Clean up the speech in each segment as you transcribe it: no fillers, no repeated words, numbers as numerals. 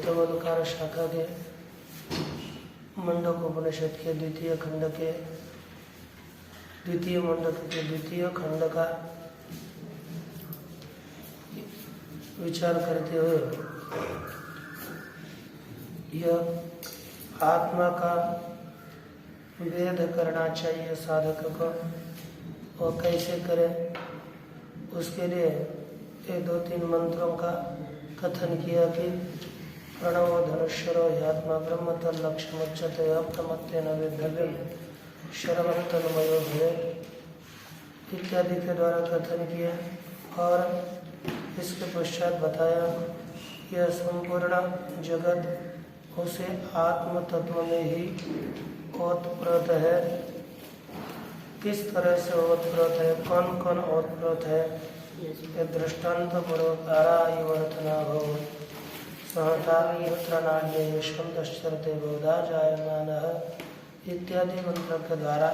तवलकार शाखा के मंडक उपनिषद के द्वितीय खंड के द्वितीय मंडक के द्वितीय खंड का विचार करते हुए यह आत्मा का वेद करना चाहिए साधक को, और कैसे करे उसके लिए ये 2-3 मंत्रों का कथन किया कि प्रणव धनुष्यरो ह्यात्मा ब्रह्म तल्लक्ष्यमुच्यते अप्रमत्तेन वेद्धव्यम् शरवन्तन्मयो भवेत् इत्यादि के द्वारा कथन किया। और इसके पश्चात बताया यह संपूर्ण जगत उसे आत्म तत्व में ही ओतप्रोत है। किस तरह से ओतप्रोत है, कौन कौन ओतप्रोत है, ये दृष्टांत पूर्वक आरायवर्तना भव सहता नाड्य शब्दश्चरते बोधा जायमानः इत्यादि मंत्र के द्वारा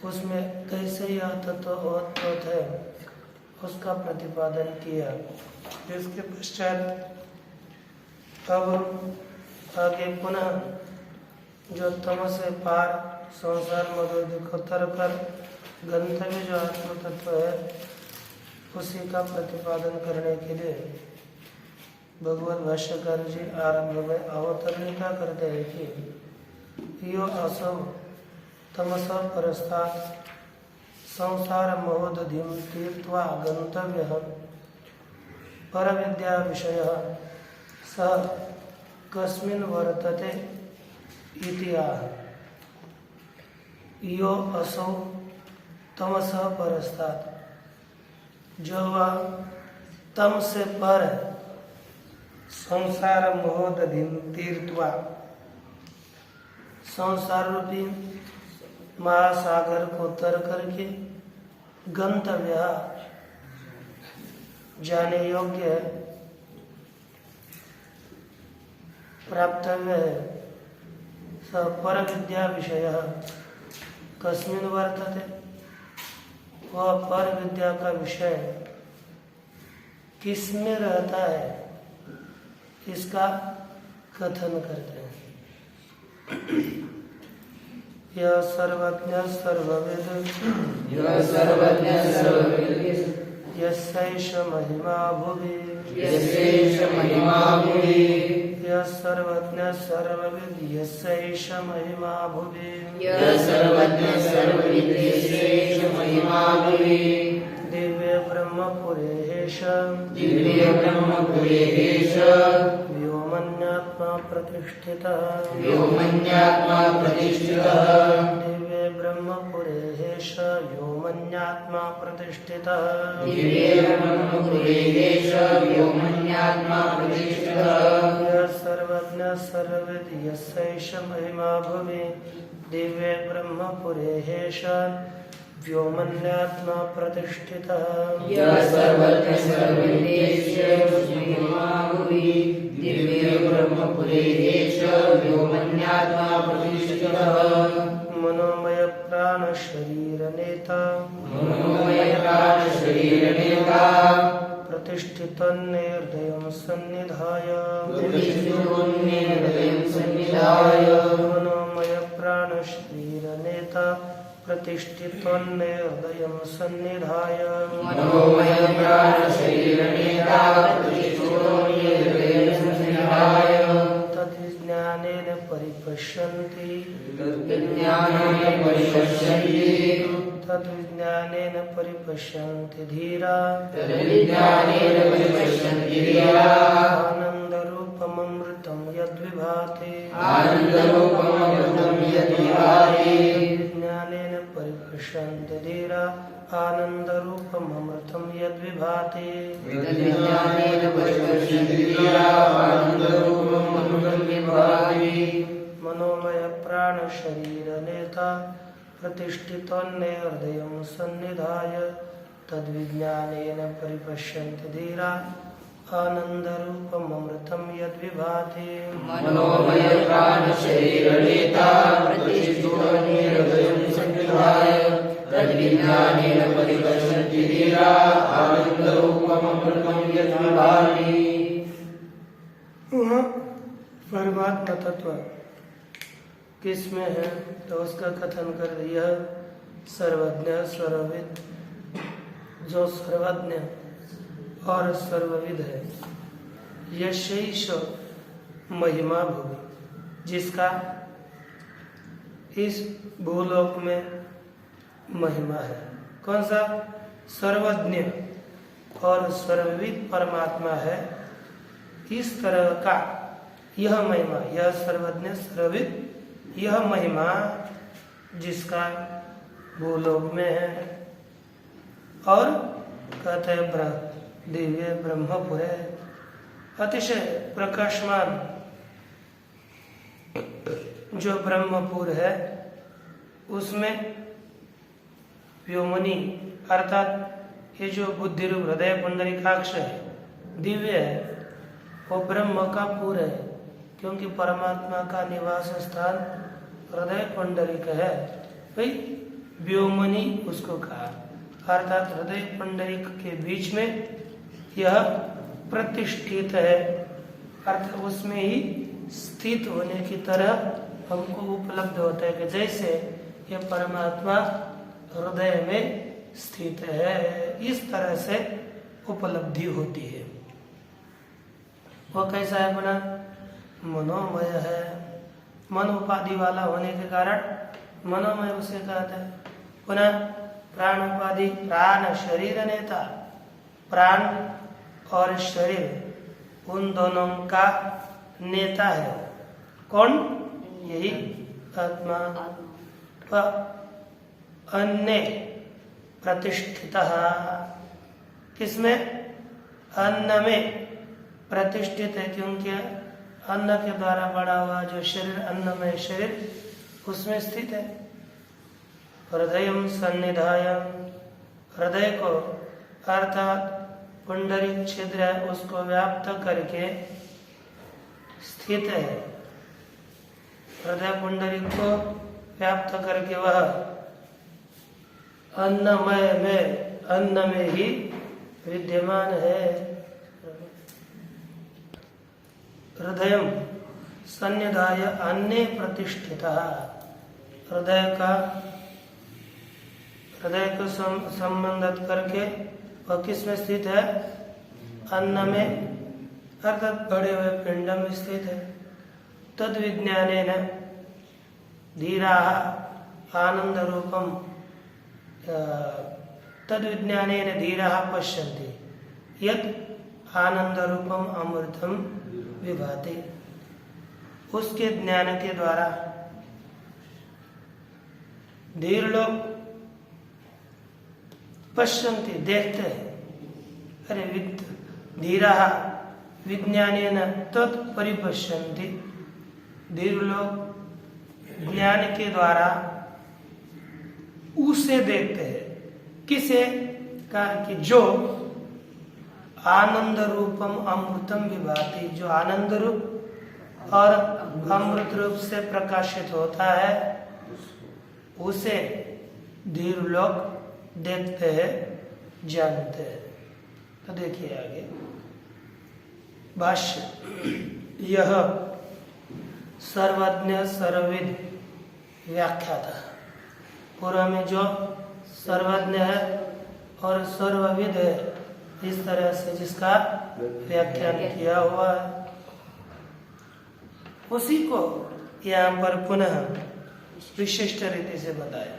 उसमें कैसे यह तत्व ओतप्रोत है उसका प्रतिपादन किया। इसके पश्चात अब आगे पुनः जो तम से पार संसार मधुर दुखोत्तर कर गंतव्य जो आत्म तत्व है उसी का प्रतिपादन करने के लिए भगवत भाष्यकार जी आरंभ में अवतरणिका करते हैं कि यो असौ तमसा परस्तात् संसार महोदधिम तीर्थवा गंतव्य पर विद्या विषय सह कस्मिन् वर्तते इति आह। यो असौ तमसा परस्तात्, जो वह तम से पर संसार महोदधिम तीर्थवा, संसार रूपी महासागर को तर करके गंतव्य जाने योग्य प्राप्तव्य है। स पर विद्या विषय कस्मिन् वर्तते, वह पर विद्या का विषय किसमें रहता है इसका कथन करते हैं। यह सर्वज्ञ सर्ववेद यस्यैष महिमा भुवि यः सर्वज्ञ सर्वविद् यस्यैष महिमा भुवि दिव्य ब्रह्मपुरेश व्योमन्यात्मा प्रतिष्ठितः दिव्य ब्रह्मपुरेश व्योमन्यात्मा प्रतिष्ठितः यः सर्वज्ञ सर्वविद् यस्यैष महिमा भुवि दिव्य ब्रह्मपुरेश व्योमन्यात्मा प्रतिष्ठितः मनोमय प्राण शरीर नेता प्रतिष्ठितं निर्दयं सन्निधाय मनोमय प्राण शरीर नेता प्रतिष्ठितोन्ने हृदयं सन्निधाय मनोमय प्राण शरीर नेता प्रतिष्ठितोन्ने हृदयं सन्निधाय तद्विज्ञानेन परिपश्यन्ति तद्विज्ञानेन परिपश्यन्ति धीरा आनन्दरूपममृतं यद्विभाति विज्ञानेन परिपश्यन्ति धीरा आनन्दरूपममृतं यद्विभाति मनोमय प्राण शरीर नेता प्रतिष्ठितोन्ने हृदयं सन्निधाय तद्विज्ञानेन परिपश्यन्ति धीरा आनन्दरूपममृतं यद्विभाति मनोमय प्राण शरीर नेता प्रतिष्ठितोन्ने हृदयं सन्निधाय तद्विज्ञानेन परिपश्यन्ति धीरा आनन्दरूपममृतं यद्विभाति। परमात्मा तत्व किसमें है तो उसका कथन कर दिया। सर्वज्ञ सर्वविद, जो सर्वज्ञ और सर्वविद है, यशैष महिमा भूमि, जिसका इस भूलोक में महिमा है। कौन सा? सर्वज्ञ और सर्वविद परमात्मा है। इस तरह का यह महिमा, यह सर्वज्ञ सर्वविद, यह महिमा जिसका भूलोक में है। और कहते हैं दिव्य ब्रह्मपुर है, अतिशय प्रकाशमान जो ब्रह्मपुर है उसमें व्योमनी अर्थात ये जो बुद्धि रूप हृदय पुंडरीकाक्ष है, दिव्य है, वो ब्रह्म का पुर है, क्योंकि परमात्मा का निवास स्थान हृदय पुंडरीक है। भाई व्योमनी उसको कहा, अर्थात हृदय पुंडरीक के बीच में यह प्रतिष्ठित है, अर्थात उसमें ही स्थित होने की तरह हमको उपलब्ध होता है कि जैसे ये परमात्मा हृदय में स्थित है, इस तरह से उपलब्धि होती है। वो कैसा है? बना मनोमय है, मन उपाधि वाला होने के कारण मनोमय उसे कहते हैं। पुनः प्राण उपाधि, प्राण शरीर नेता, प्राण और शरीर उन दोनों का नेता है। कौन? यही आत्मा। अन्य प्रतिष्ठित, किसमें? अन्न में प्रतिष्ठित है, क्योंकि अन्न के द्वारा बड़ा हुआ जो शरीर, अन्नमय शरीर, उसमें स्थित है। हृदयं सन्निधाय, हृदय को अर्थात पुंडरीक छिद्र है उसको व्याप्त करके स्थित है। हृदय पुंडरीक को व्याप्त करके वह अन्नमय में, अन्न में ही विद्यमान है। हृदयं सन्निधाय अन्य प्रतिष्ठितः, हृदय को संबंधित करके वह किस में स्थित है? अन्न में, अर्थात बड़े हुए पिंड में स्थित है। तद्विज्ञानेन धीराः आनंद रूपम, तद्विज्ञानेन धीराः पश्यन्ति यत् आनंद रूपम अमृतम विभाति। उसके ज्ञान के द्वारा धीर लोग पश्यन्ति, देखते हैं। अरे धीरा विज्ञानेन तत्परिपश्यन्ति, धीर लोग ज्ञान के द्वारा उसे देखते हैं। किसे? कहा कि जो आनंद रूपम अमृतम विभाति, जो आनंद रूप और अमृत रूप से प्रकाशित होता है, उसे धीर लोग देखते हैं, जानते हैं। तो देखिए आगे भाष्य। यह सर्वज्ञ सर्वविद व्याख्याता। पूर्व में जो सर्वज्ञ है और सर्वविद है, इस तरह से जिसका व्याख्यान किया हुआ है, उसी को यहाँ पर पुनः विशिष्ट रीति से बताया।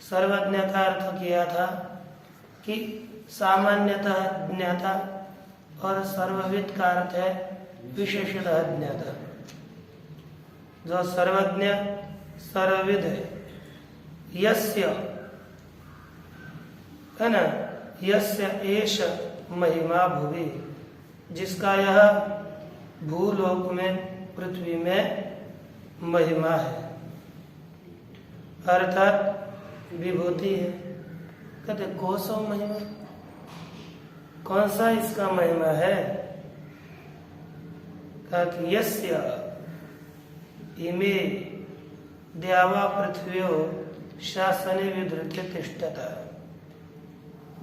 सर्वज्ञ का अर्थ किया था कि सामान्यतः ज्ञाता, और सर्वविद का अर्थ है विशेषतः ज्ञाता। जो सर्वज्ञ सर्वविद है, यस्य है ना, यस्य एष महिमा भुवि, जिसका यह भूलोक में पृथ्वी में महिमा है, अर्थात विभूति है। कहते कोसो महिमा, कौन सा इसका महिमा है? कहा कि यस्य इमे द्यावा पृथ्व्यो शासने विधृत्य तिष्ठता,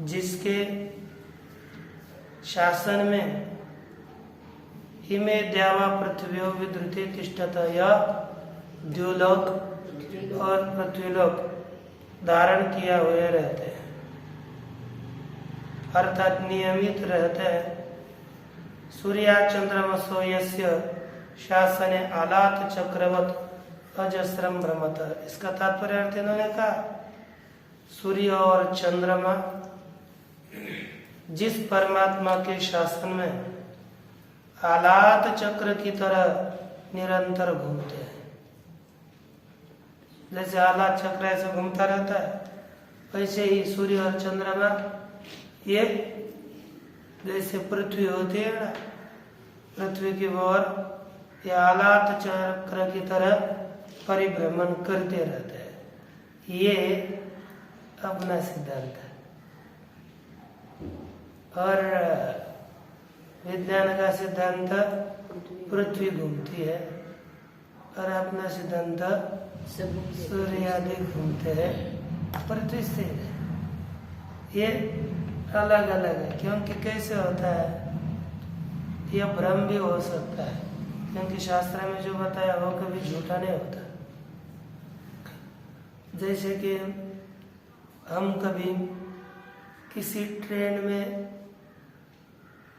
जिसके शासन में इमे द्यावा पृथ्व्यो विधृत्य तिष्ठता, या द्युलोक और पृथ्वीलोक धारण किया हुए रहते हैं, अर्थात नियमित रहते हैं। सूर्या चंद्रमसो यस्य शासने आलात चक्रवत अजस्रम भ्रमत। इसका तात्पर्य अर्थ इन्होंने कहा, सूर्य और चंद्रमा जिस परमात्मा के शासन में आलात चक्र की तरह निरंतर घूमते हैं, जैसे आलात चक्र ऐसे घूमता रहता है, वैसे ही सूर्य और चंद्रमा ये जैसे पृथ्वी होती है ना, पृथ्वी की ओर ये आलात चक्र की तरह परिभ्रमण करते रहते हैं। ये अपना सिद्धांत है। और विज्ञान का सिद्धांत पृथ्वी घूमती है, और अपना सिद्धांत सूर्य आदि घूमते हैं, पृथ्वी स्थिर है। ये अलग अलग है। क्योंकि कैसे होता है, यह भ्रम भी हो सकता है, क्योंकि शास्त्र में जो बताया वो कभी झूठा नहीं होता। जैसे कि हम कभी किसी ट्रेन में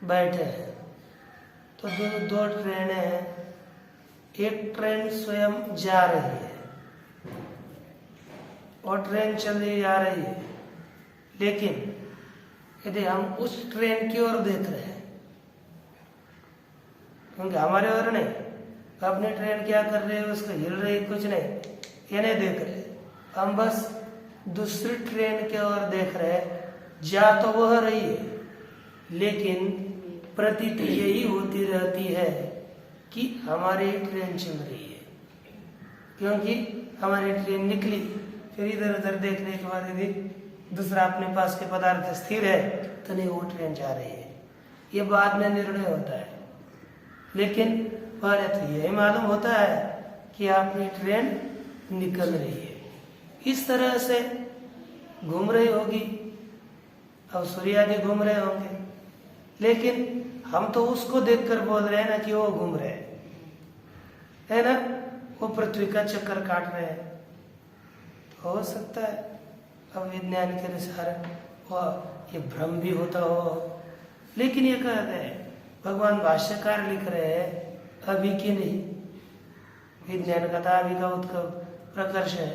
बैठे हैं, तो दो ट्रेनें हैं, एक ट्रेन स्वयं जा रही है और ट्रेन चली जा रही है, लेकिन यदि हम उस ट्रेन की ओर देख रहे हैं, क्योंकि हमारे ओर नहीं, अपनी ट्रेन क्या कर रही है, उसको हिल रही है, कुछ नहीं, ये नहीं देख रहे, हम बस दूसरी ट्रेन की ओर देख रहे हैं। जा तो वह रही है, लेकिन प्रतीति यही होती रहती है कि हमारी ट्रेन चल रही है, क्योंकि हमारी ट्रेन निकली, फिर इधर उधर देखने के बाद यदि दूसरा अपने पास के पदार्थ स्थिर है तो नहीं, वो ट्रेन जा रही है, ये बाद में निर्णय होता है। लेकिन पहले तो यही मालूम होता है कि आपकी ट्रेन निकल रही है। इस तरह से घूम रही होगी, अब सूर्य आदि घूम रहे होंगे, लेकिन हम तो उसको देखकर बोल रहे हैं ना कि वो घूम रहे है ना, वो पृथ्वी का चक्कर काट रहे हैं। हो सकता है अब विज्ञान के अनुसार वह ये भ्रम भी होता हो, लेकिन ये कहते हैं भगवान भाष्यकार लिख रहे हैं अभी की नहीं, विज्ञान का था अभी का उत्कर्ष प्रकर्ष है,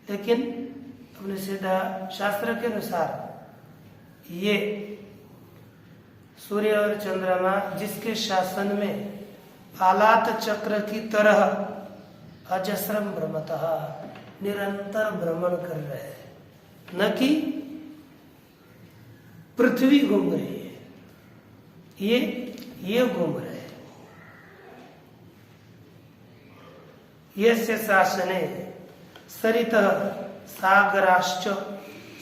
लेकिन अपने सीधा शास्त्र के अनुसार ये सूर्य और चंद्रमा जिसके शासन में आलात चक्र की तरह अजस्रम भ्रमतः निरंतर भ्रमण कर रहे हैं, न कि पृथ्वी घूम रही है, ये घूम रहे हैं। यस्य शासने सरितः सागराश्च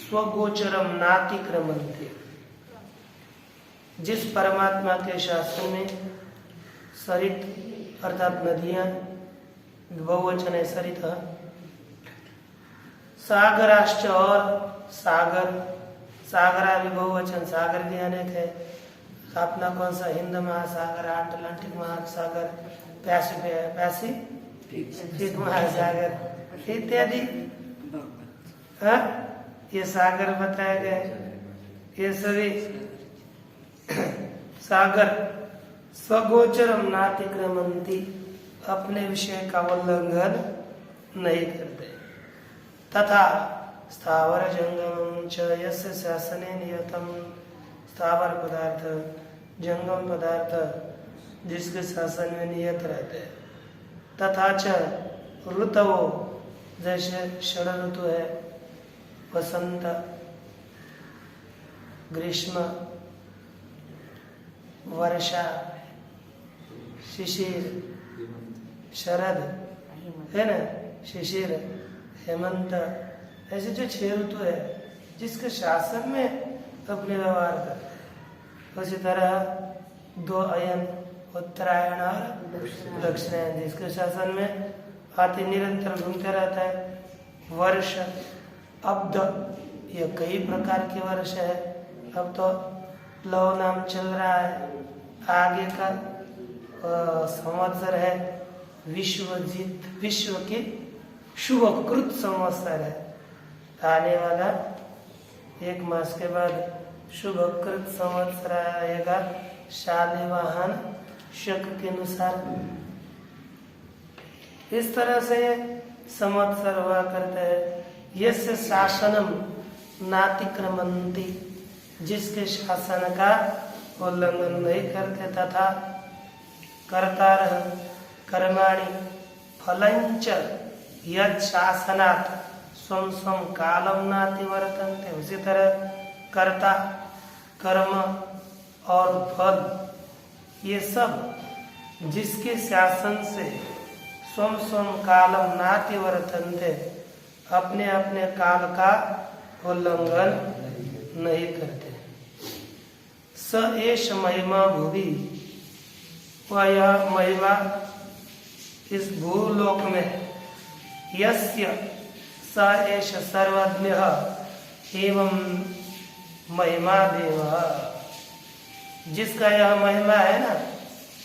स्वगोचरम नातिक्रमन्ते, जिस परमात्मा के शासन में सरित अर्थात नदियां, बहुवचन है सरित, सागराश्च और सागर, सागरा भी बहुवचन, सागर भी अनेक है, अपना कौन सा हिंद महासागर, अटलांटिक महासागर, पैसिफिक महासागर इत्यादि ये सागर बताए गए। ये सभी सागर स्वगोचरम नातिक्रमंती, अपने विषय का उल्लंघन नहीं करते। तथा स्थावर जंगम च यस्य शासने नियतम, स्थावर पदार्थ जंगम पदार्थ जिसके शासन में नियत रहते हैं। तथा च ऋतवो, जैसे षड ऋतु है, वसंत, ग्रीष्म, वर्षा, शिशिर, शरद है ना, शिशिर, हेमंत, ऐसे जो 6 ऋतु है जिसके शासन में अपने व्यवहार करते हैं। उसी तरह 2 अयन, उत्तरायण और दक्षिणायन, जिसके शासन में हाथी निरंतर घूमते रहता है। वर्ष, अब्द, ये कई प्रकार के वर्ष है। अब तो लव नाम चल रहा है, आगे का संवत्सर है विश्वजीत, विश्व की शुभकृत संवत्सर है। आने वाला 1 मास के बाद शुभकृत संवत्सर आएगा शालिवाहन शक के अनुसार। इस तरह से संवत्सर हुआ करते हैं। यस्य शासनम नातिक्रमंती, जिसके शासन का उल्लंघन नहीं करते। तथा कर्तारः कर्माणि फलंच यद शासनात् स्वं स्वं कालम नाति वर्तन्ते। उसी तरह कर्ता, कर्म और फल, ये सब जिसके शासन से स्वं स्वं कालम नाति वर्तन्ते, अपने अपने काल का उल्लंघन नहीं करते। स एष महिमा भुवि, वह यह महिमा इस भूलोक में, यस्य स एष सर्वज्ञः एवं महिमा देवः, जिसका यह महिमा है ना,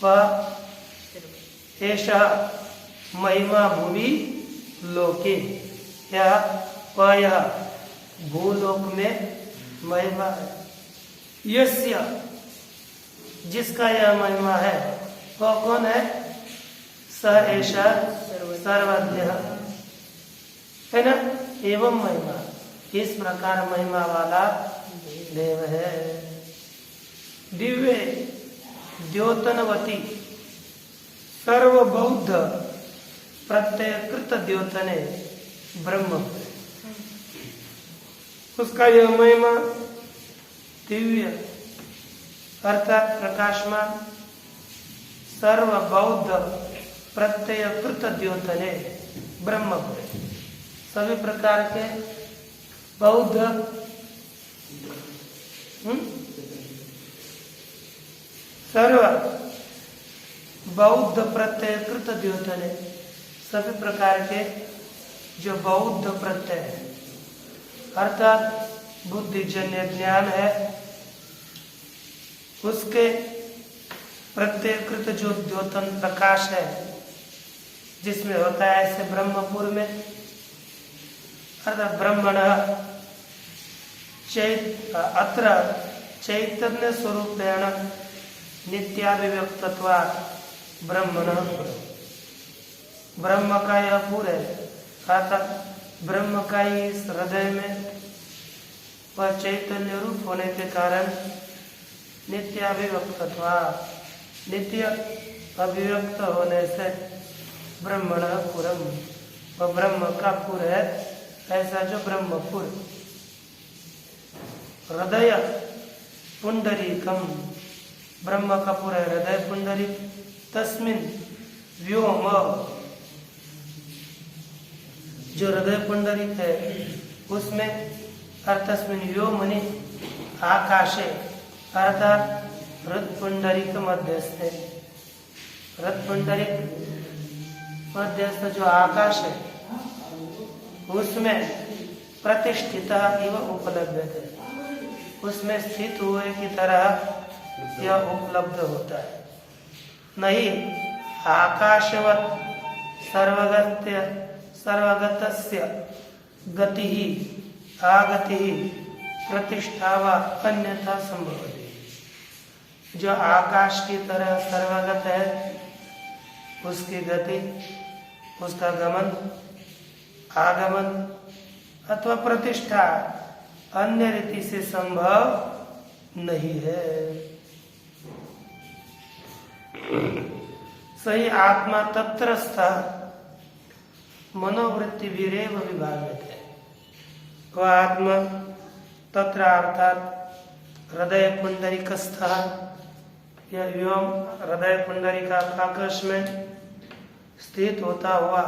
वह एषः महिमा भुवि लोके, यह भूलोक में महिमा है। यस्य, जिसका यह महिमा है, वह कौन है? स एषा सर्वज्ञ है ना, एवं महिमा, इस प्रकार महिमा वाला देव है। दिव्य द्योतनवती सर्वबौद्ध प्रत्ययकृत द्योतने ब्रह्म, उसका यह महिमा दिव्य अर्थात प्रकाशमान सर्वबौद्ध प्रत्ययकृत द्योतने ब्रह्म, सभी प्रकार के बौद्ध सर्व बौद्ध प्रत्ययकृत द्योतने, सभी प्रकार के जो बौद्ध प्रत्यय है अर्थात बुद्धिजन्य ज्ञान है, उसके प्रत्ययकृत जो द्योतन प्रकाश है जिसमें होता है, ऐसे ब्रह्मपुर में अर्थात ब्रह्मण अत्र चैतन्य स्वरूपेण नित्याभिव्यक्तत्वात् ब्रह्मण, ब्रह्म का यह पूर है अर्थात ब्रह्म का ही इस हृदय में वह चैतन्य रूप होने के कारण नित्याभिव्यक्तत्वात्, नित्य अभिव्यक्त होने से ब्रह्मण पुरम, वह ब्रह्म का पुर है, ऐसा जो ब्रह्मपुर। हृदय पुंडरीकम, ब्रह्म का पुर है हृदय पुंडरीक, तस्मिन व्योम, जो हृदय पुंडरीक है उसमें तस्मिन व्योमनि आकाशे अर्थात हृद पुंडरीक मध्यस्थ, हृद पुंडरीक मध्यस्थ जो आकाश है उसमें प्रतिष्ठित एवं उपलब्ध है, उसमें स्थित हुए की तरह यह उपलब्ध होता है। नहीं आकाशवत् सर्वगतस्य गतिः आगतिः प्रतिष्ठा व अन्यथा संभवति। जो आकाश की तरह सर्वगत है, उसकी गति, उसका गमन, आगमन अथवा प्रतिष्ठा अन्य रीति से संभव नहीं है। सही आत्मा तत्रस्थ मनोवृत्ति विरेव विभाव्यते। वह आत्मा तत्र अर्थात हृदय पुंडरीकस्थ, एवं हृदय पुंडरीकाकाश में स्थित होता हुआ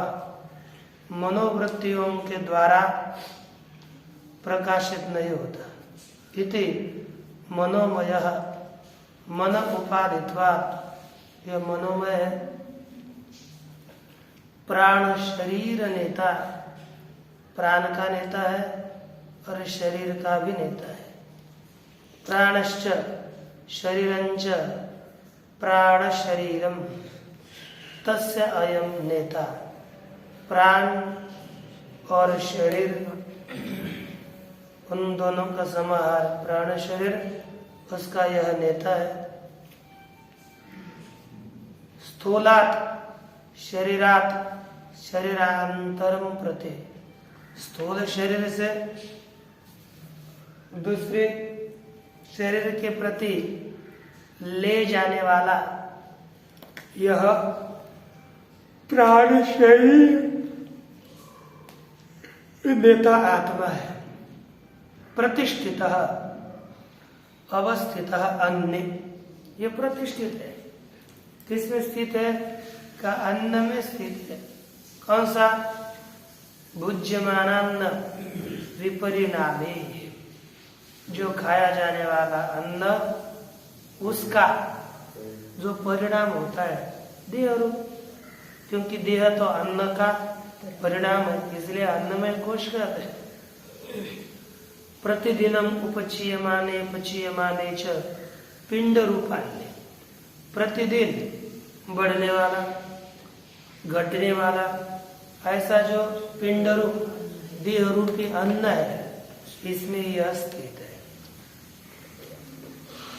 मनोवृत्तियों के द्वारा प्रकाशित नहीं होता। इति मनोमयः मन उपाधित्वात्, यह मनोमय है, प्राण शरीर नेता, प्राण का नेता है और शरीर का भी नेता है। प्राणश्च शरीरंच प्राण शरीरम तस्य अयम नेता। प्राण और शरीर, उन दोनों का समाहार प्राण शरीर, उसका यह नेता है। स्थूलात् शरीरात शरीरांतरम प्रति, स्थूल शरीर से दूसरे शरीर के प्रति ले जाने वाला यह प्राण शरीर नेता आत्मा है। प्रतिष्ठित अवस्थित अन्य, ये प्रतिष्ठित है। किसमें स्थित है? का अन्न में स्थित है। कौन सा? भुज्यमानान्न विपरिणामे, जो खाया जाने वाला अन्न, उसका जो परिणाम होता है देह रूप, क्योंकि देह तो अन्न का परिणाम है, इसलिए अन्नमय कोश कहते हैं। प्रतिदिनम उपचीयमाने पचीयमाने च पिंड रूपान्य, प्रतिदिन बढ़ने वाला घटने वाला ऐसा जो पिंड रूप देह रूपी अन्न है, इसमें यह स्थित है।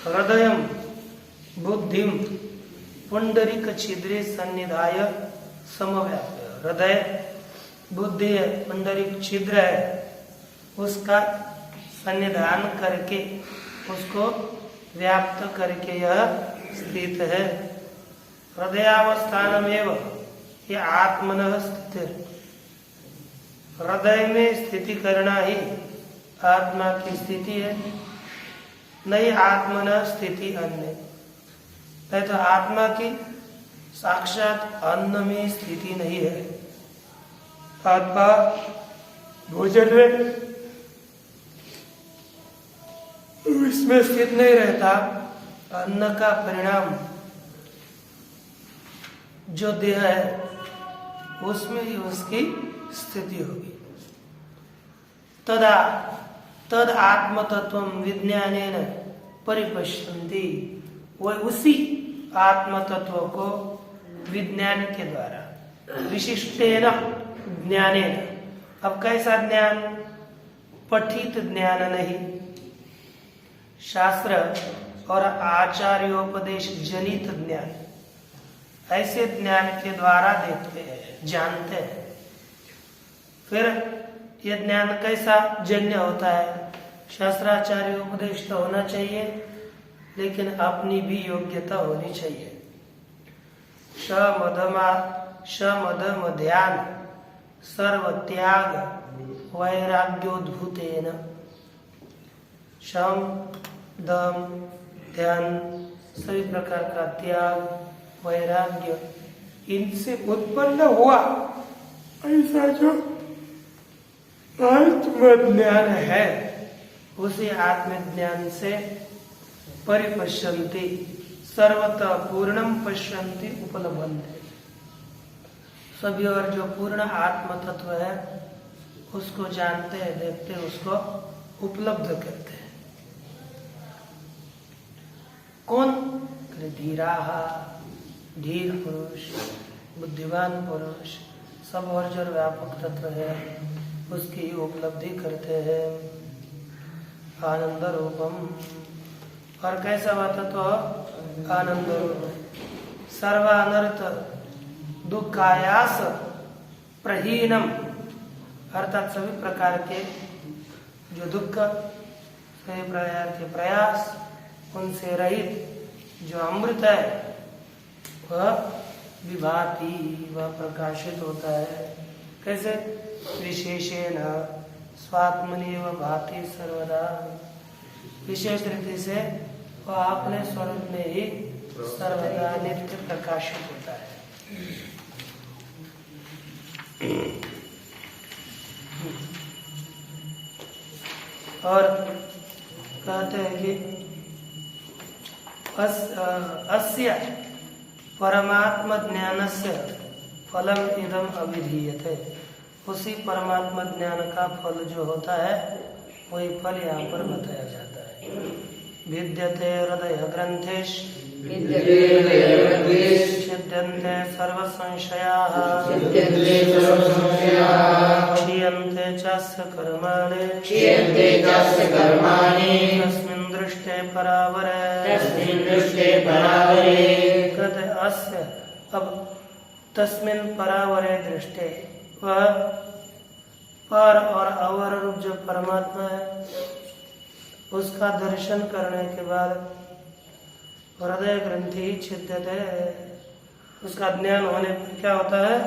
हृदयम बुद्धिम पुंडरीक छिद्रे सन्निधाय समव्याप्य, हृदय बुद्धि है, पुंडरीक छिद्र है, उसका सन्निधान करके, उसको व्याप्त करके यह स्थित है। हृदयावस्थानमेव ये आत्मनः स्थिति, हृदय में स्थिति करना ही आत्मा की स्थिति है। नहीं आत्मनः स्थिति अन्य, नहीं तो आत्मा की साक्षात अन्न में स्थिति नहीं है। आत्मा भोजन में इसमें स्थित नहीं रहता। अन्न का परिणाम जो देह है उसमें ही उसकी स्थिति होगी। तद आत्म तत्व विज्ञानेन परिपश्यन्ति, वह उसी आत्म तत्व को विज्ञान के द्वारा विशिष्टेन ज्ञानेन। अब कैसा ज्ञान? पठित ज्ञान नहीं, शास्त्र और आचार्योपदेश जनित ज्ञान, ऐसे ज्ञान के द्वारा देखते हैं, जानते हैं। फिर यह ज्ञान कैसा जन्य होता है? शास्त्राचार्य उपदेश तो होना चाहिए, लेकिन अपनी भी योग्यता होनी चाहिए। शमदम ध्यान सर्व त्याग वैराग्योद्भूतेन, शम दम ध्यान सभी प्रकार का त्याग वैराग्य, इनसे उत्पन्न हुआ ऐसा जो आत्मज्ञान है, उसी आत्मज्ञान से परिपश्यन्ति सर्वतः पूर्णम पश्यन्ति उपलब्धन्ते, सभी और जो पूर्ण आत्म तत्व है उसको जानते हैं, देखते हैं, उसको उपलब्ध करते हैं। कौन? धीराः, धीर पुरुष, बुद्धिमान पुरुष, सब और जो व्यापक तत्व है उसकी उपलब्धि करते हैं। आनंद रूपम, और कैसा हुआ तत्व? आनंद रूप। सर्वानर्थ दुखायास प्रहीनम, अर्थात सभी प्रकार के जो दुख, सभी प्रकार के प्रयास, उनसे रहित जो अमृत है वह विभाति, वह प्रकाशित होता है। कैसे? विशेषेण स्वात्मनिव भाति सर्वदा, विशेष रीति से वह अपने स्वरूप में ही सर्वदा नित्य प्रकाशित होता है। और कहते हैं कि अस्य परमात्म ज्ञानस्य फलम इदम अभिधीयते, उसी परमात्मा ज्ञान का फल जो होता है वही फल यहाँ पर बताया जाता है। विद्यते हृदय ग्रंथेश छिद्यन्ते सर्व संशयाः क्षीयन्ते चास्य कर्माणि तस्मिन् दृष्टे परावरे। कहते अस्य, अब तस्मिन् परावरे दृष्टे, वह पर और अवर रूप जो परमात्मा है उसका दर्शन करने के बाद हृदय ग्रंथि छिद्यते, उसका ज्ञान होने पर क्या होता है?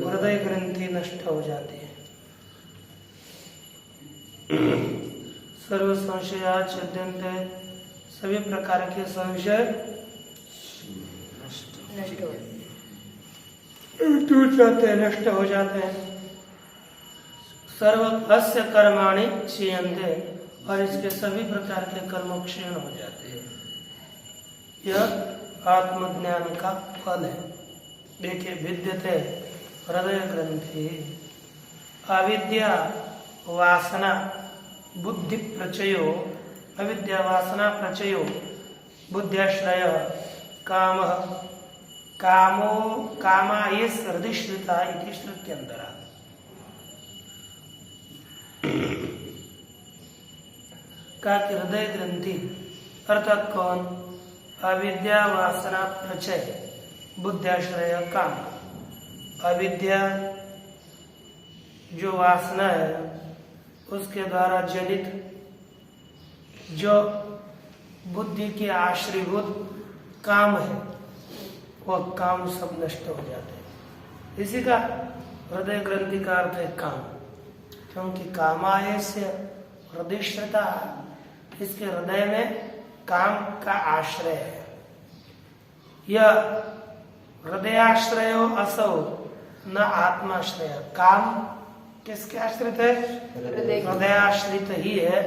हृदय ग्रंथि नष्ट हो जाती है। सर्व संशया छिद्यन्ते, सभी प्रकार के संशय टूट जाते हैं, नष्ट हो जाते हैं। सर्व अस्य कर्माणि क्षीयन्ते, और इसके सभी प्रकार के कर्म क्षीण हो जाते हैं। यह आत्मज्ञान का फल है। देखिए, विद्यते हृदय ग्रंथि, अविद्या वासना बुद्धि प्रचयो, अविद्या वासना प्रचयो बुद्ध्याश्रय काम कामो कामा ये हृदयश्रिता इति श्रुत्यंतरा। का हृदय ग्रंथि अर्थात कौन? अविद्या वासना प्रचय बुद्ध्याश्रय काम। अविद्या जो वासना है उसके द्वारा जनित जो बुद्धि के आश्रयभूत काम है वह काम सब नष्ट हो जाते हैं। इसी का हृदय ग्रंथि का अर्थ है काम, क्योंकि कामाय से हृदयश्रता, इसके हृदय में काम का आश्रय है। यह हृदयाश्रयो असौ न आत्माश्रय। काम किसके आश्रित है? हृदयाश्रित ही है,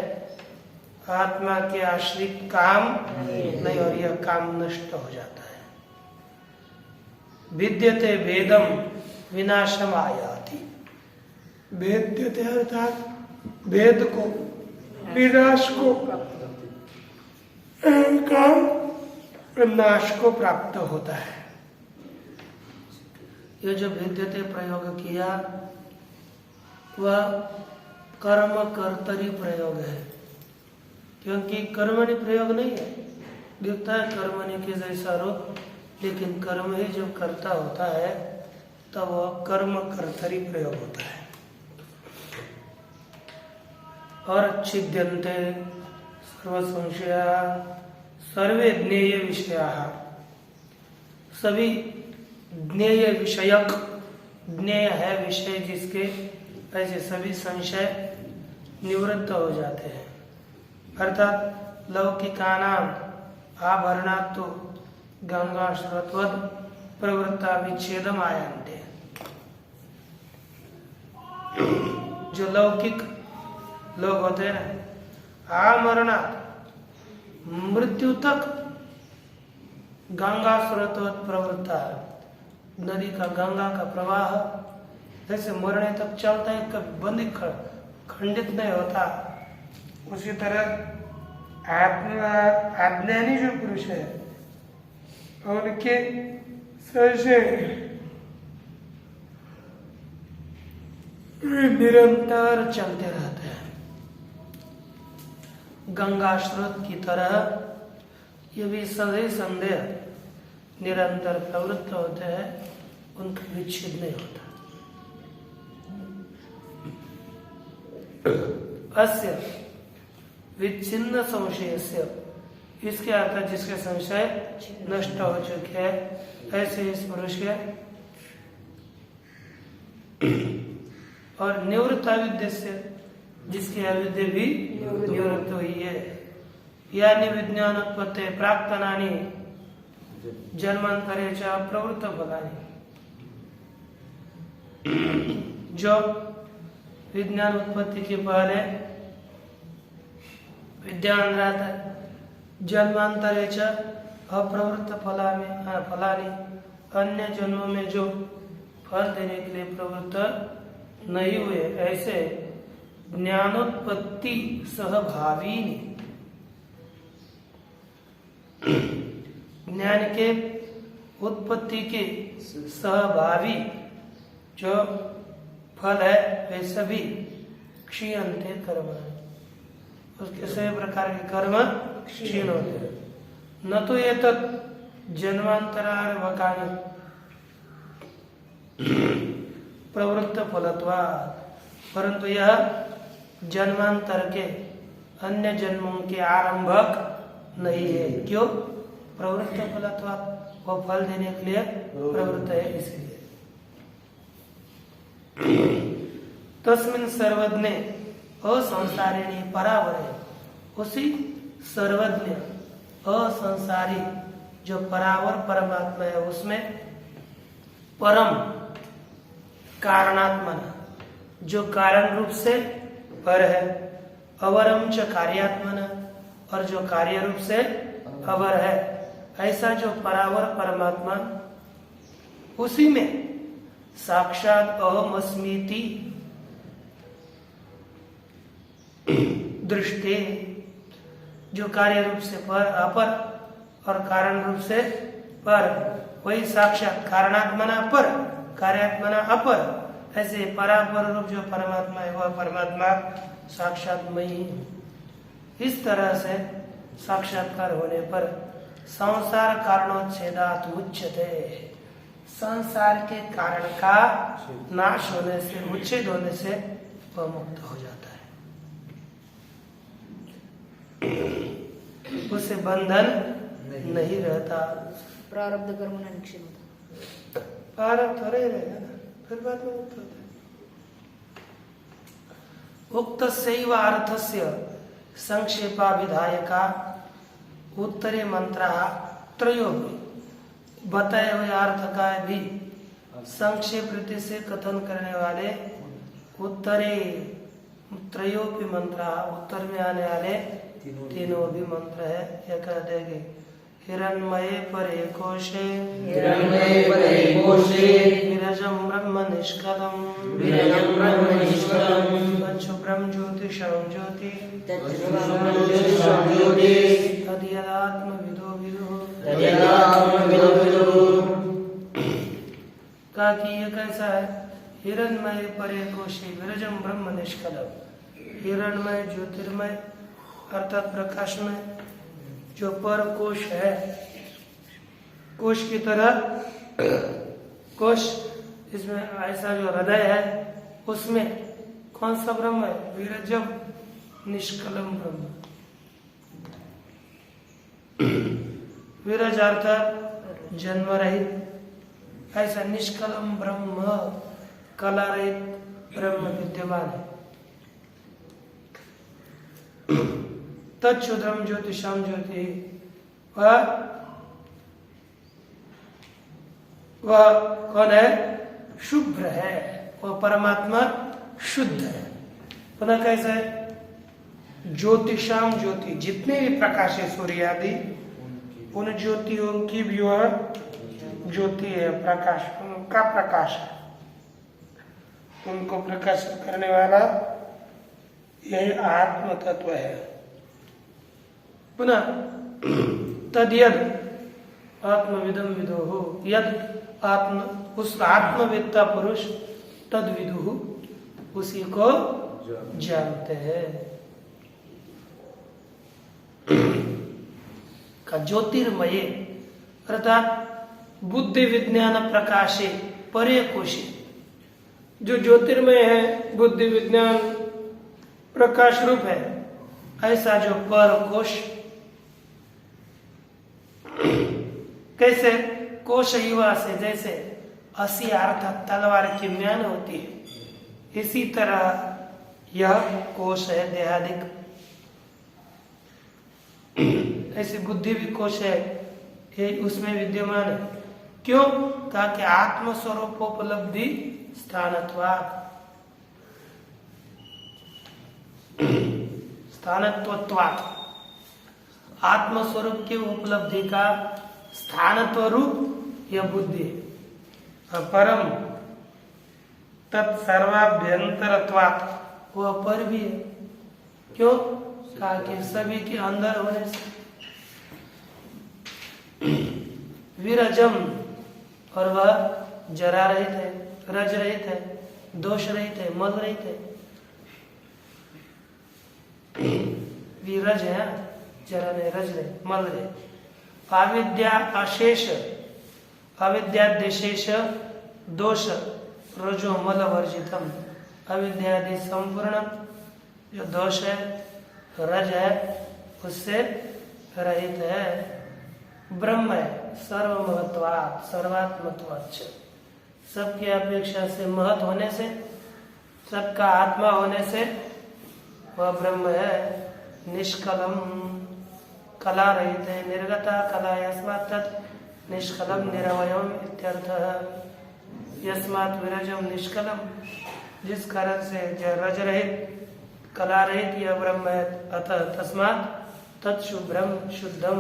आत्मा के आश्रित काम नहीं, और यह काम नष्ट हो जाता है। विद्यते वेदम विनाशम आयाति, वेद्यते अर्थात वेद को, विनाश को, काम नाश को प्राप्त होता है। ये जो विद्यते प्रयोग किया वह कर्म कर्तरी प्रयोग है, क्योंकि कर्मणि प्रयोग नहीं है। दिखता है कर्मणि के जैसा रूप, लेकिन कर्म ही जब कर्ता होता है तब वह कर्म कर्तरी प्रयोग होता है। और छिद्यन्ते सर्व संशया सर्वे ज्ञेय विषया, सभी ज्ञेय विषयक, ज्ञेय है विषय जिसके, ऐसे सभी संशय निवृत्त हो जाते हैं। अर्थात लौकिकानाम आभरणात् गंगा श्रुतवद प्रवृत्ता विच्छेदम आयन्ते, जो लौकिक लोग होते हैं आमरणात् मृत्यु तक गंगा स्रोतवत प्रवृत्ता, नदी का गंगा का प्रवाह जैसे मरने तक चलता है, कभी बंद खंडित नहीं होता, उसी तरह अज्ञानी जो पुरुष है उनके से निरंतर चलते रहते हैं। गंगा स्रोत की तरह ये भी सदैव संदेह निरंतर प्रवृत्त होते हैं, उनका विच्छेद नहीं होता। अस्य विच्छिन्न संशयस्य, इसके अर्थ जिसके संशय नष्ट हो चुके हैं, ऐसे इस पुरुष के और निवृत्त अविद्या से, जिसकी अविद्या भी निवृत्त हुई है, यानी विज्ञान उत्पत्ति प्राक्तनानि जन्मांतरेच्या प्रवृत्त फलानि, जो विज्ञान उत्पत्ति के पहले विज्ञान रहता है, जन्मांतरेच्या अप्रवृत्त फलानि, अन्य जन्मों में जो फल देने के लिए प्रवृत्त नहीं हुए, ऐसे ज्ञानोत्पत्ति सहभावी, ज्ञान के उत्पत्ति के सहभावी जो फल है वे सभी क्षीयन्ते कर्म, उसके सभी प्रकार के कर्म क्षीण होते हैं। न तो ये जन्मांतरार वकानि प्रवृत्त फलत्वा, परंतु यह जन्मांतर के अन्य जन्मों के आरंभक नहीं है। क्यों? प्रवृत्त फलत्वा, वो फल देने के लिए प्रवृत्त है, इसलिए। तस्मिन् सर्वज्ञ असंसारिणी परावरे, उसी सर्वज्ञ असंसारी जो परावर परमात्मा है, उसमें परम कारणात्मन, जो कारण रूप से पर है, अवरम च कार्यात्मन, और जो कार्य रूप से अवर है, ऐसा जो परावर परमात्मा, उसी में साक्षात अहमस्मीति दृष्टि, जो कार्य रूप से पर अपर और कारण रूप से पर, वही साक्षात कारणात्मना पर कार्यात्मना अपर, ऐसे परापर रूप जो परमात्मा है वह परमात्मा साक्षात मई। इस तरह से साक्षात्कार होने पर संसार कारणोच्छेदात् मुच्यते, संसार के कारण का नाश होने से, उच्छेद होने से वह मुक्त हो जाता है, उसे बंधन नहीं रहता। प्रारब्ध कर्म ना निक्षेप होता, प्रारब्ध हो रहेगा ना, फिर बाद में मुक्त होता है। उक्तस्यैव अर्थस्य संक्षेपाभिधायका उत्तरे मंत्र त्रयो, बताए हुए अर्थ का भी संक्षेप रीति से कथन करने वाले उत्तरे त्रयोपि मंत्र, उत्तर में आने वाले तीनों भी मंत्र है। यह कह देंगे हिरण्मये परे कोशे, हिरण्मये परे कोशे, विरजं ब्रह्म निष्कलम्, विरजं ब्रह्म निष्कलम्, तच्छुभ्रं ज्योतिषं ज्योति, तच्छुभ्रं ज्योतिषं ज्योति, तद्यदात्मविदो विदुः, तद्यदात्मविदो विदुः। कहा कि ये कैसा है? हिरण्मय परे कोशे, विरजं ब्रह्म निष्कलम्, हिरण्मय ज्योतिर्मय अर्थात प्रकाश में जो पर कोश है, कोश की तरह कोश, इसमें ऐसा जो हृदय है उसमें कौन सा ब्रह्म है? विरजम निष्कलम ब्रह्म। विरज अर्थात जन्म रहित, ऐसा निष्कलम ब्रह्म, कला रहित ब्रह्म विद्यमान है। तच्छुद्रम ज्योतिषाम ज्योति, वह कौन है? शुभ्र है, वह परमात्मा शुद्ध है। पुनः कैसे है? ज्योतिषाम ज्योति, जितने भी प्रकाश है सूर्य आदि, उन ज्योतियों की भी वह ज्योति है, प्रकाश, उनका प्रकाश है, उनको प्रकाशित करने वाला यही आत्म तत्व है। पुनः तद्यद आत्मविदम विदुहु, यद आत्म उस आत्मवेत्ता पुरुष तद विदुहु, उसी को जानते हैं। का ज्योतिर्मय अर्थात बुद्धि विज्ञान प्रकाशे परे कोशे, जो ज्योतिर्मय है, बुद्धि विज्ञान प्रकाश रूप है, ऐसा जो पर कोश, कैसे कोश युवा से जैसे असी अर्थात तलवार की म्यान होती है, इसी तरह यह कोश है देहादिक। ऐसी बुद्धि भी कोश है, ये उसमें विद्यमान है। क्यों? ताकि आत्मस्वरूपोपलब्धि स्थानत्वात्, स्थानत्वत्वात्, आत्मस्वरूप की उपलब्धि का स्थानत्व रूप यह बुद्धि है। परम तत्सर्वाभ्यंतरत्वात्, वह पर भी है। क्यों? ताकि सभी के अंदर होने से। विरजम, और वह जरा रहित है, रज रहित है, दोष रहित है, मल रहित है। विरज है, जरा नहीं, रज रहे, मल रहे। अविद्या अशेष, अविद्यादेशेष दोष रजो मल वर्जितम, अविद्यादि संपूर्ण जो दोष है, रज है, उससे रहित है। ब्रह्म है, सर्वमहत्वात्, सर्वात्मत्वाच्च, सबकी अपेक्षा से महत होने से, सबका आत्मा होने से वह ब्रह्म है। निष्कलम, कला रहित है, निर्गता कला, यस्मात् तत् निष्कलम निरवयम इत्यर्थः। यस्मात् विरजम निष्कलम, जिस कारण से जो रज रहित, कला रहित यह ब्रह्म है, अतः तस्मात् तत्शुभ्रम शुद्धम,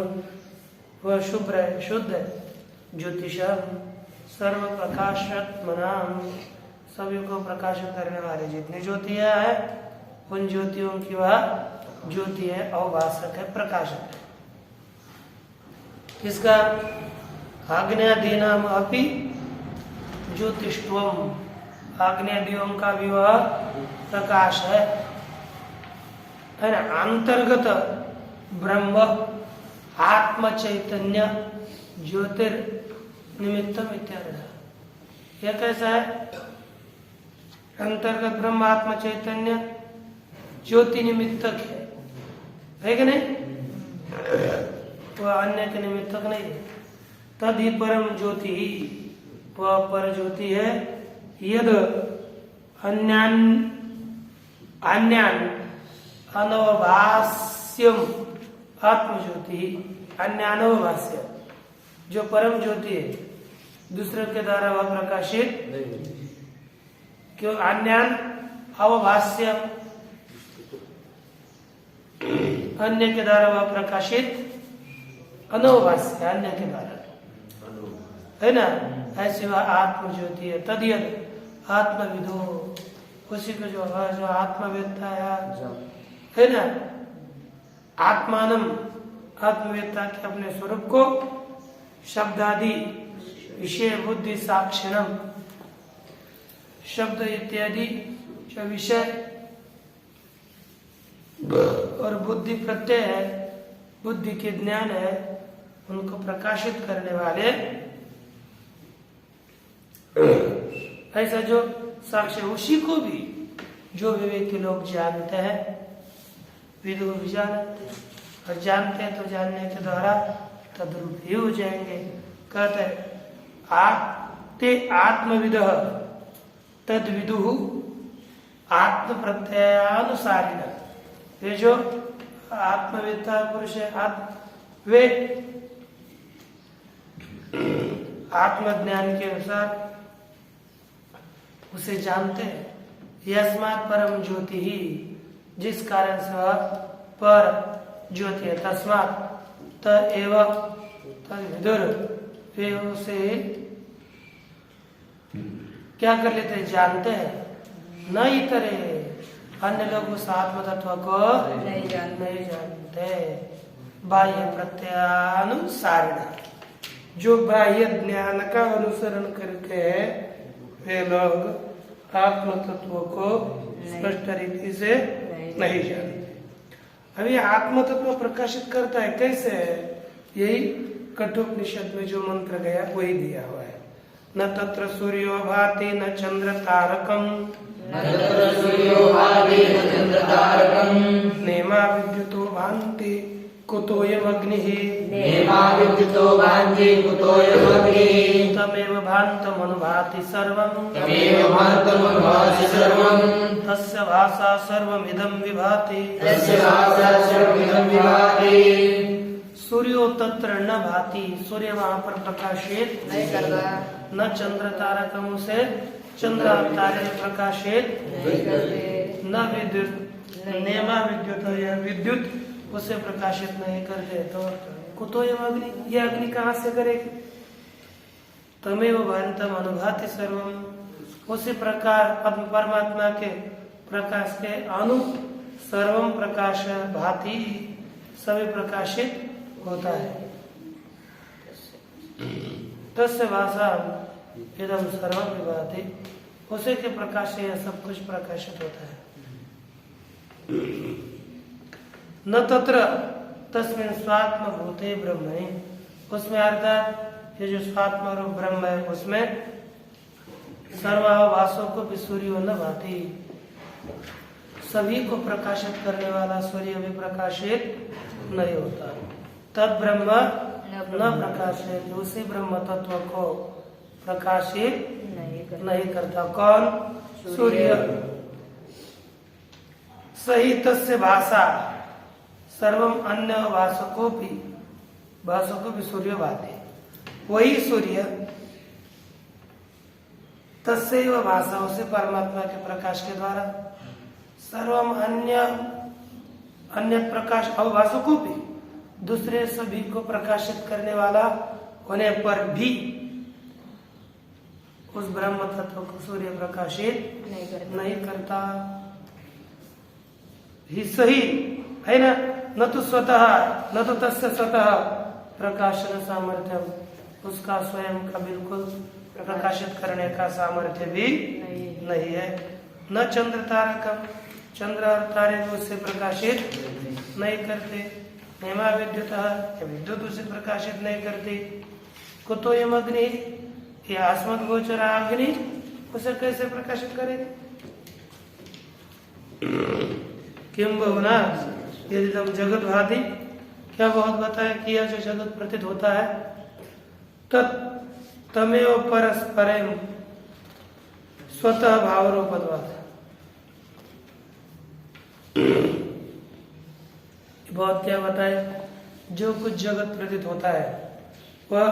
वह शुभ्र है, शुद्ध है। ज्योतिषम सर्व प्रकाशत्मनाम, सभी को प्रकाशित करने वाले जितनी ज्योतियां हैं, उन ज्योतियों की वह ज्योति है, अवभाषक है, प्रकाशक है। इसका आग्नेयादीनाम अपि ज्योतिष्वम, आग्नेयादियों का भी वह प्रकाश है ना। अंतर्गत ब्रह्म आत्म चैतन्य ज्योतिर्निमित्तम इत्यादि। यह कैसा है? अंतर्गत ब्रह्म आत्म चैतन्य ज्योति निमित्तक है कि नहीं? वह अन्य के निमित्तक नहीं है। तद ही परम ज्योति, वह पर ज्योति है। यद अन्यान अनवभास्यम आत्मज्योति, अन्य अनवभाष्य जो परम ज्योति है, दूसरे के द्वारा वह प्रकाशित क्यों? अन्यान अवभाष्य, अन्य के द्वारा वह प्रकाशित, अनवभाष्य अन्य के द्वारा, है ना। ऐसी वह आत्म ज्योति है। तदियद आत्मविदो, उसी को जो आत्मवेत्ता है ना, आत्मानम, आत्मवेत्ता के अपने स्वरूप को, शब्दादि विषय बुद्धि साक्षिणम, शब्द इत्यादि जो विषय और बुद्धि प्रत्यय है, बुद्धि के ज्ञान है, उनको प्रकाशित करने वाले, ऐसा जो साक्ष्य, उसी को भी जो विवेकी लोग जानते हैं, विदु भी जानते हैं, और जानते हैं तो जानने के द्वारा तद्रूप ही हो जाएंगे। कहते हैं आत्मविद तद विदु आत्म प्रत्ययानुसारिण, ये जो आत्मवेत्ता पुरुष है, वे आत्मज्ञान के अनुसार उसे जानते हैं। यस्मात् परम ज्योति ही, जिस कारण से वह पर ज्योति है, तस्मात् त एव तद्विदुर, वे उसे क्या कर लेते हैं? जानते हैं। न इतरे, अन्य लोग उस आत्म तत्व को नहीं जानते। बाह्य प्रत्ययानुसारिण, जो बाह्य ज्ञान का अनुसरण करके वे लोग आत्म तत्व को स्पष्ट रीति से नहीं जानते। अभी आत्म तत्व प्रकाशित करता है कैसे? यही कठोपनिषद में जो मंत्र गया वही दिया हुआ है। न तत्र सूर्यो भाति न चंद्र तारकम नेमा विद्युतो भान्ति कुतोऽयमग्निः तमेव भान्तमनुभाति सर्वम् तस्य भासा सर्वमिदं विभाति। सूर्यो तत्र न भाति, सूर्य वहाँ पर प्रकाशित नहीं करता, न चंद्र तारकम से चंद्र तारे प्रकाशित नहीं करते, न विद्युत नेमा विद्युत, यह विद्युत उसे प्रकाशित नहीं करते। तो कुतो यम अग्नि, ये अग्नि कहाँ से करेगी? तमेव भान्तम अनुभाति सर्वम, उसी प्रकार परमात्मा के प्रकाश के अनु सर्वम प्रकाश भाति, सभी प्रकाशित होता है। तस्य भाषा इदम सर्वम विभाति, उसी के प्रकाश से यह सब कुछ प्रकाशित होता है। न तत्र तस्मिन् स्वात्म भूते ब्रह्मणि, उसमें अर्थात ये जो स्वात्म रूप ब्रह्म है उसमें सर्वाभासों को भी सूर्यो न भाति, सभी को प्रकाशित करने वाला सूर्य भी प्रकाशित नहीं होता। तद ब्रह्म न प्रकाशित, उसी ब्रह्म तत्व को प्रकाशित नहीं करता। कौन? सूर्य। सही तस्य भाषा सर्वम अन्य भाषको भी सूर्य भाति, वही सूर्य तस्यैव भाषा, उसे परमात्मा के प्रकाश के द्वारा सर्वम अन्य प्रकाश अवभाषको भी, दूसरे सभी को प्रकाशित करने वाला होने पर भी उस ब्रह्म तत्व को सूर्य प्रकाशित नहीं करता। ही सही है ना, न तो स्वतः न तो तस्य स्वतः प्रकाशन सामर्थ्य, उसका स्वयं का बिल्कुल प्रकाशित करने का सामर्थ्य भी नहीं है। न चंद्र तारकम, चंद्र और तारे उससे प्रकाशित नहीं करते। हेमा विद्युत, विद्युत उसे प्रकाशित नहीं करती। कुतो यम अग्नि, ये आस्मद गोचर अग्नि उसे कैसे प्रकाशित करेगी? किम बहुना यदि तुम जगत भाति, क्या बहुत बताया कि यह जो जगत प्रतीत होता है तमेव परस्परम स्वतः भाव रूपत्वात्, बहुत क्या बताए, जो कुछ जगत प्रतीत होता है वह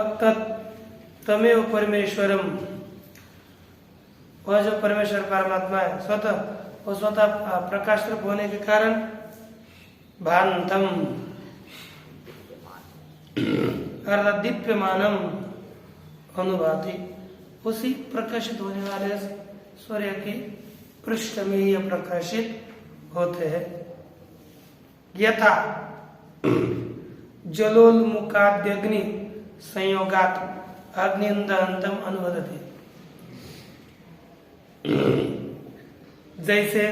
तमेव परमेश्वरम, वह जो परमेश्वर परमात्मा है स्वतः, वो स्वतः प्रकाश रूप होने के कारण भान्तम अर्थात दीप्यमानम अनुभाति, उसी प्रकाशित होने वाले सूर्य की पृष्ठ में यह प्रकाशित होते हैं। यथा जलोन्मुखाद्यग्नि संयोगात अग्निंदहंतम अनुवदति, जैसे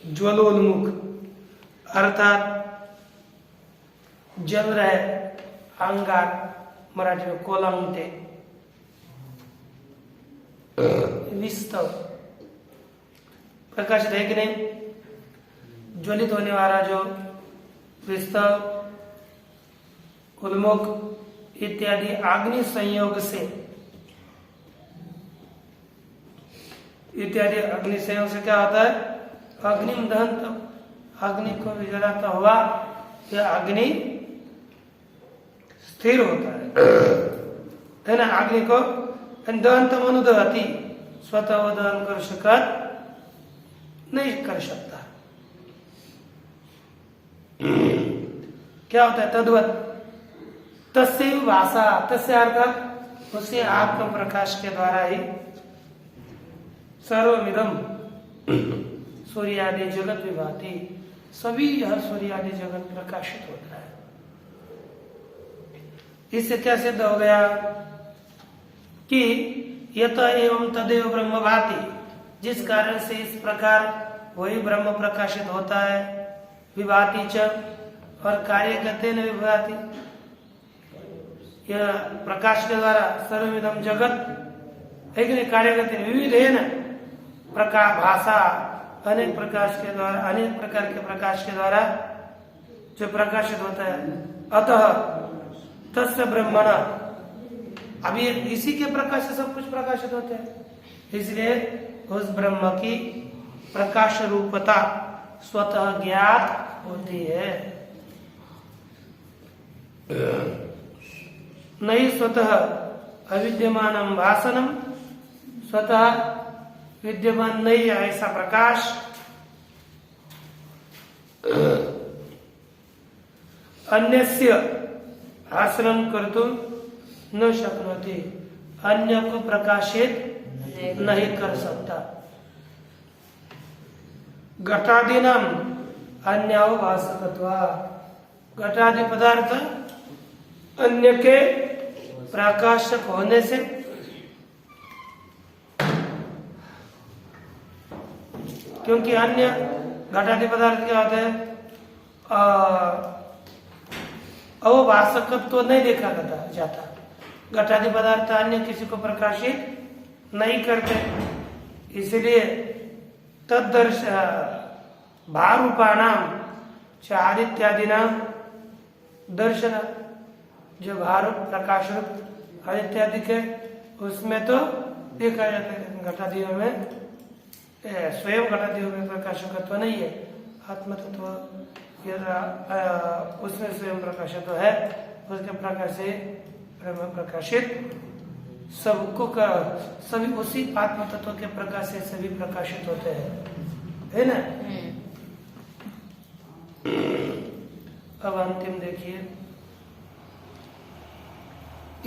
ज्वलोन्मुख अर्थात जल रहे अंगार, मराठी में कोलांटे, विस्तव प्रकाशित है कि नहीं? ज्वलित होने वाला जो विस्तव, उन्मुख इत्यादि अग्नि संयोग से, इत्यादि अग्नि संयोग से क्या होता है? अग्निम दहन, अग्नि को भी जलाता हुआ यह अग्नि स्थिर होता है ना। अग्नि को दहन अनुदहती, स्वतः वो दहन कर सकत नहीं कर सकता। क्या होता है? तद्वत तस्य भाषा, तस्य अर्थात उसे आत्म प्रकाश के द्वारा ही सर्वमिदम सूर्यादि जगत विभाति, सभी यह सूर्यादि जगत प्रकाशित होता है। इससे क्या सिद्ध हो गया कि यत एवं तदेव ब्रह्म भाति, जिस कारण से इस प्रकार वही ब्रह्म प्रकाशित होता है। विभाति च, और कार्य कहते न विभाति, यह प्रकाश के द्वारा सर्वमिदं जगत है कि नहीं, कार्य कहते हैं विविध है न प्रकाश, भाषा अनेक प्रकाश के द्वारा, अनेक प्रकार के प्रकाश के द्वारा जो प्रकाशित होता है। अतः तस्य ब्रह्मण, अभी इसी के प्रकाश से सब कुछ प्रकाशित होते हैं, इसलिए उस ब्रह्म की प्रकाश रूपता स्वतः ज्ञात होती है। नहीं स्वतः अविद्यमानम भासनम, स्वतः विद्यमान नहीं है ऐसा प्रकाश। अन्यस्य आश्रम कर्तुम न शक्नोति, अन्य को प्रकाशित नहीं कर सकता। घटादि नाम अन्याव भासकत्वा, घटादि पदार्थ अन्य के प्रकाशक होने से, क्योंकि अन्य घटादि पदार्थ क्या होते हैं, अवभाषकत्व तो नहीं देखा जाता। घटादि पदार्थ अन्य किसी को प्रकाशित नहीं करते, इसलिए तदर्श भारूपाणाम च आदित्यादि नाम दर्शन, जो भारूप प्रकाश रूप आदित्यादि के उसमें तो देखा जाता है। घटादियों में स्वयं घटादियों में प्रकाशकत्व नहीं है, आत्म तत्व उसमें स्वयं प्रकाशित तो है, उसके प्रकाश से ब्रह्म प्रकाशित सबको का, सभी उसी आत्म तत्व के प्रकाश से सभी प्रकाशित होते हैं, है ना। अब अंतिम देखिए,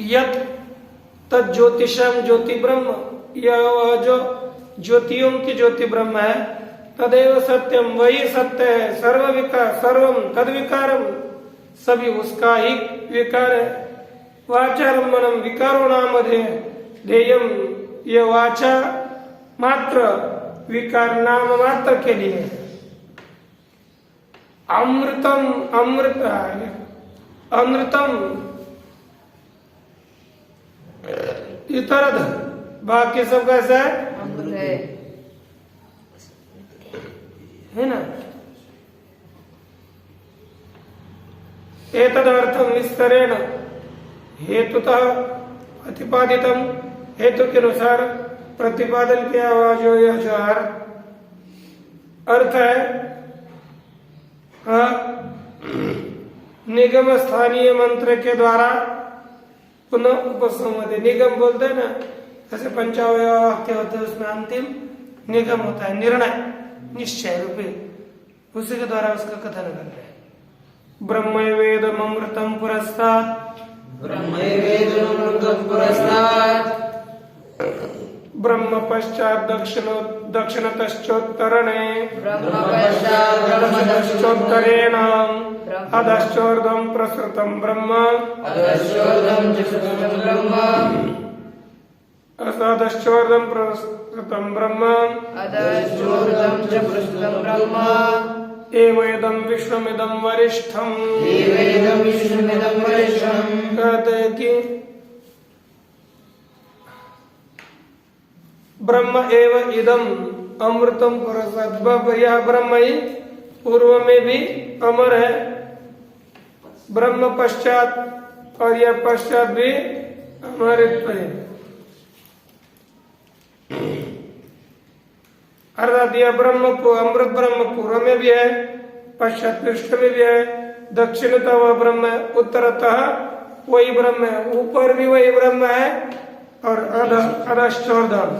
यत तज्ज्योतिषम ज्योति ब्रह्म, यह जो ज्योतियों की ज्योति ब्रह्म है, तदेव सत्यम, वही सत्य है। सर्व विकार सर्वम तद विकारम, सभी उसका ही विकार है। वाचारम मनम विकारो नाम ध्येयम, ये वाचा मात्र विकार नाम मात्र के लिए। अमृतम अमृत अमृतम इतरद, बाकी सब कैसा है ना। एतदर्थम विस्तरेण हेतुतः प्रतिपादितम, हेतु के अनुसार प्रतिपादन किया हुआ जो यह जो अर्थ है, निगम स्थानीय मंत्र के द्वारा पुनः उपसंहति। निगम बोलते हैं ना, जैसे पंचावय वाक्य होते हैं, उसमें अंतिम निगम होता है, निर्णय निश्चय रूपी, उसी के द्वारा उसका कथन करते हैं। ब्रह्मवेदम अमृतम पुरस्तात्, ब्रह्म पश्चात दक्षिणतश्चोत्तरणे, दक्षिणतश्चोत्तरेण अधश्चोर्ध्वं प्रसृतं ब्रह्म, अधश्चोर्ध्वं प्रसृतं ब्रह्म, एवेदं विश्वमिदं वरिष्ठम्, कहते हैं कि ब्रह्म एव इदम अमृतम पुरस्तात्, यह ब्रह्म ही पूर्व में भी अमर है, ब्रह्म पश्चात और यह पश्चात भी अमृत है। अर्थात यह ब्रह्म को अमृत ब्रह्म पूर्व में भी है, पश्चात पृष्ठ में भी है, दक्षिणतः वह ब्रह्म है, उत्तरतः वही ब्रह्म है, ऊपर भी वही ब्रह्म है, और अधश्चोर्ध्वं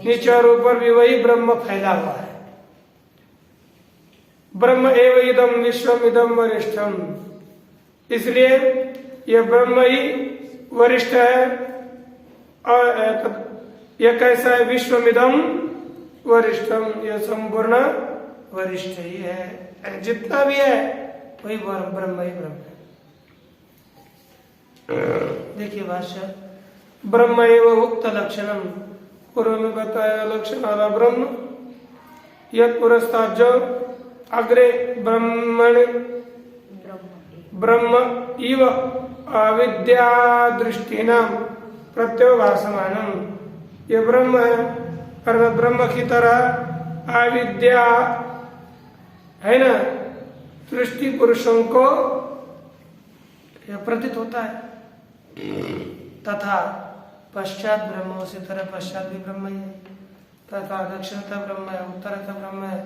नीचे और ऊपर भी वही ब्रह्म फैला हुआ है। ब्रह्म एव इदम विश्वम इदम वरिष्ठम, इसलिए यह ब्रह्म ही वरिष्ठ है। और यह कैसा है, विश्वमिदम वरिष्ठम, यह संपूर्ण वरिष्ठ ही है, जितना भी है वही ब्रह्म ही ब्रह्म है। देखिए भाष्य, ब्रह्म एवं उक्त लक्षणम, पूर्व में बताया लक्षण वाला ब्रह्म, यद पुरस्ताद जो अग्रे ब्रह्मण ब्रह्म इव अविद्या दृष्टि नाम प्रत्योभासमानम, ये ब्रह्म है और ब्रह्म की तरह अविद्या है ना, दृष्टि पुरुषों को यह प्रतीत होता है। तथा पश्चात ब्रह्म, उसी तरह पश्चात भी ब्रह्म ही है, तथा दक्षिणता ब्रह्म है, उत्तरता ब्रह्म है,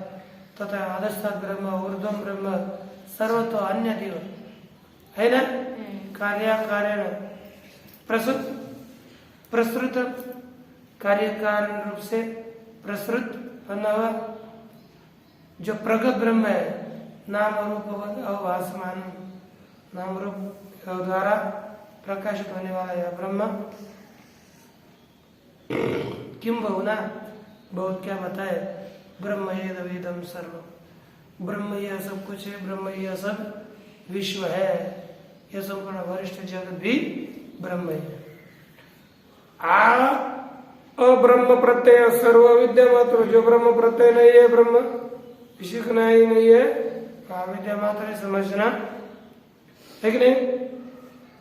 तथा अधस्था ब्रह्म, ऊर्ध्वम ब्रह्म, सर्वतो अन्य दिव है ना, कार्याकारेण प्रसृत कार्य कारण रूप से प्रसृत बना हुआ जो प्रगत ब्रह्म है, नाम रूप अवभासमान, नाम रूप द्वारा प्रकाशित होने वाला यह ब्रह्म, किम बहुना, बहुत क्या बताए, ब्रह्म वेदम सर्व, ब्रह्म यह सब कुछ है, ब्रह्म यह सब विश्व है, यह संपूर्ण वरिष्ठ जगत भी ब्रह्म है। अब्रह्म प्रत्यय सर्व विद्या मात्र, जो ब्रह्म प्रत्यय नहीं है, ब्रह्म सीखना ही नहीं है, विद्या मात्र समझना है कि नहीं।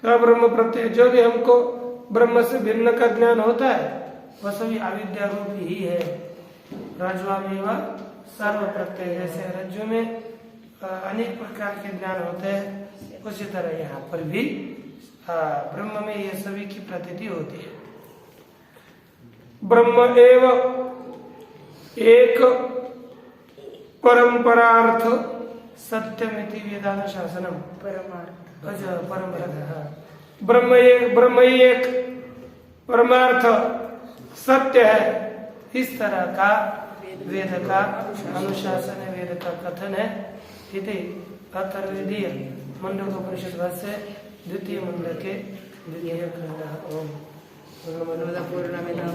अब्रह्म प्रत्यय, जो भी हमको ब्रह्म से भिन्न का ज्ञान होता है वह सभी अविद्या रूप ही है। रज्ज्वामेव सर्व प्रत्यय, जैसे रज्जु में अनेक प्रकार के ज्ञान होते हैं, उसी तरह यहाँ पर भी ब्रह्म में ये सभी की प्रतीति होती है। ब्रह्म एव एक परंपरार्थ सत्यमिति वेदानुशासनम, परमार्थ, ब्रह्म ही एक परमार्थ सत्य है, इस तरह का वेद का अनुशासन है, वेद का कथन है। इति अथर्ववेदीय मुंडकोपनिषद भाष्य द्वितीय मुंड के द्वितीय खंड। ओम पूर्णमद पूर्णमिदं